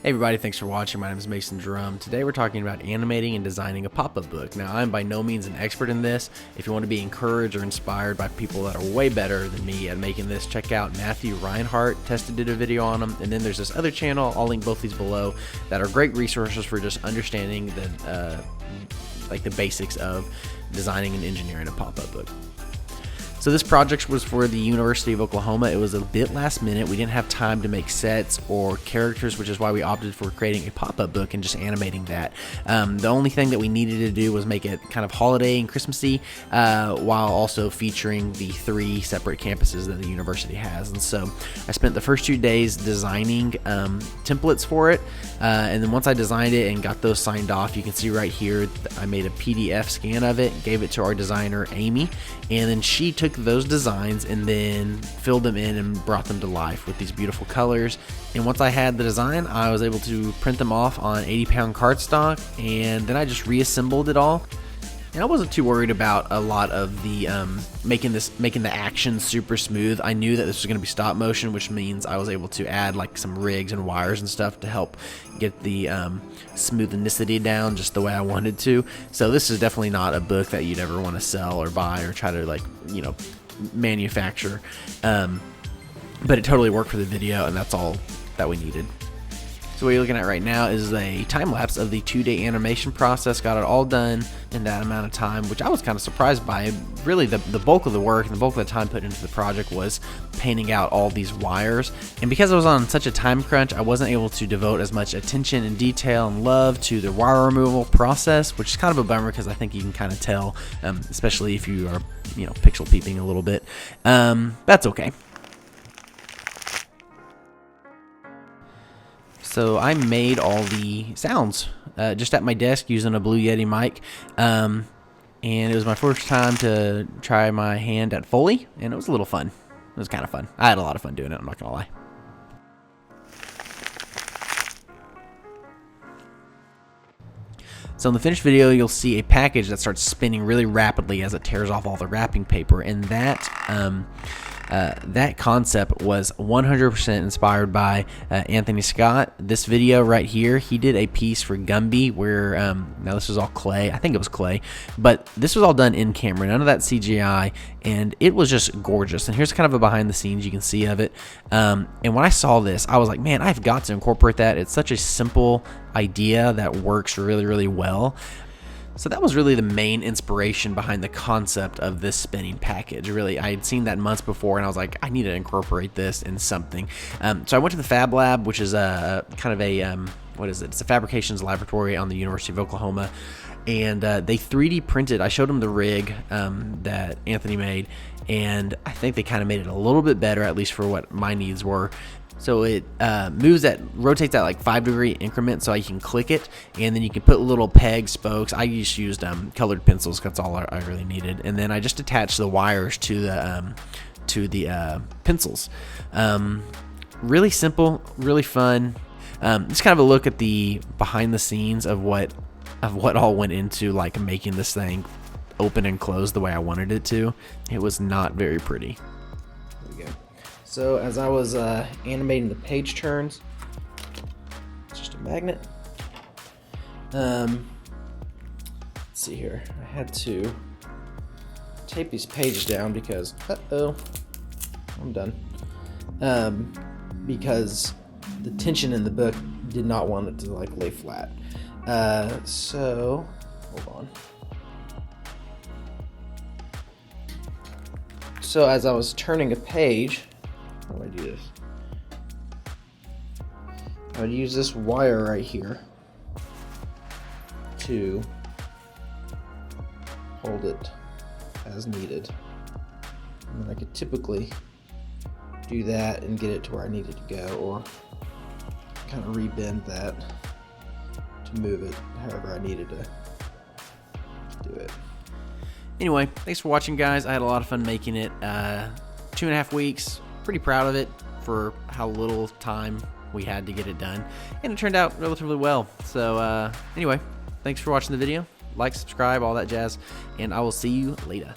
Hey everybody, thanks for watching. My name is Mason Drum. Today we're talking about animating and designing a pop-up book. Now, I'm by no means an expert in this. If you want to be encouraged or inspired by people that are way better than me at making this, check out Matthew Reinhardt. Tested did a video on them, and then there's this other channel, I'll link both these below, that are great resources for just understanding the basics of designing and engineering a pop-up book. So this project was for the University of Oklahoma. It was a bit last minute. We didn't have time to make sets or characters, which is why we opted for creating a pop-up book and just animating that. The only thing that we needed to do was make it kind of holiday and Christmassy, while also featuring the 3 separate campuses that the university has. And so I spent the first 2 days designing templates for it. And then once I designed it and got those signed off, you can see right here, I made a PDF scan of it, gave it to our designer, Amy, and then she took those designs and then filled them in and brought them to life with these beautiful colors. And once I had the design, I was able to print them off on 80-pound cardstock, and then I just reassembled it all. And I wasn't too worried about a lot of the making the action super smooth. I knew that this was going to be stop motion, which means I was able to add like some rigs and wires and stuff to help get the smoothnicity down just the way I wanted to. So this is definitely not a book that you'd ever want to sell or buy or try to manufacture. But it totally worked for the video, and that's all that we needed. So what you're looking at right now is a time lapse of the 2-day animation process. Got it all done in that amount of time, which I was kind of surprised by. Really, the bulk of the work and the bulk of the time put into the project was painting out all these wires. And because I was on such a time crunch, I wasn't able to devote as much attention and detail and love to the wire removal process, which is kind of a bummer because I think you can kind of tell, especially if you are, pixel peeping a little bit. That's okay. So I made all the sounds just at my desk using a Blue Yeti mic, and it was my first time to try my hand at Foley, and it was a little fun. It was kind of fun. I had a lot of fun doing it, I'm not gonna lie. So in the finished video, you'll see a package that starts spinning really rapidly as it tears off all the wrapping paper, and that concept was 100% inspired by Anthony Scott. This video right here, he did a piece for Gumby where, now this was all clay, I think it was clay, but this was all done in camera, none of that CGI, and it was just gorgeous. And here's kind of a behind the scenes you can see of it. And when I saw this, I was like, man, I've got to incorporate that. It's such a simple idea that works really, really well. So that was really the main inspiration behind the concept of this spinning package. Really, I had seen that months before, and I was like, I need to incorporate this in something. So I went to the Fab Lab, which is a kind of a, what is it? It's a fabrications laboratory on the University of Oklahoma. And they 3D printed, I showed them the rig that Anthony made, and I think they kind of made it a little bit better, at least for what my needs were. So it rotates at like 5-degree increments, so you can click it, and then you can put little peg spokes. I just used colored pencils, that's all I really needed, and then I just attached the wires to the pencils. Really simple, really fun. Just kind of a look at the behind the scenes of what all went into like making this thing open and close the way I wanted it to. It was not very pretty. There we go. So as I was animating the page turns, it's just a magnet. Let's see here. I had to tape these pages down because, I'm done. Because the tension in the book did not want it to like lay flat. So hold on. So as I was turning a page, how do I do this? I would use this wire right here to hold it as needed. And I could typically do that and get it to where I needed to go, or kind of rebend that to move it however I needed to do it. Anyway, thanks for watching, guys. I had a lot of fun making it. 2.5 weeks. Pretty proud of it for how little time we had to get it done, and it turned out relatively well. So anyway, thanks for watching the video. Like, subscribe, all that jazz, and I will see you later.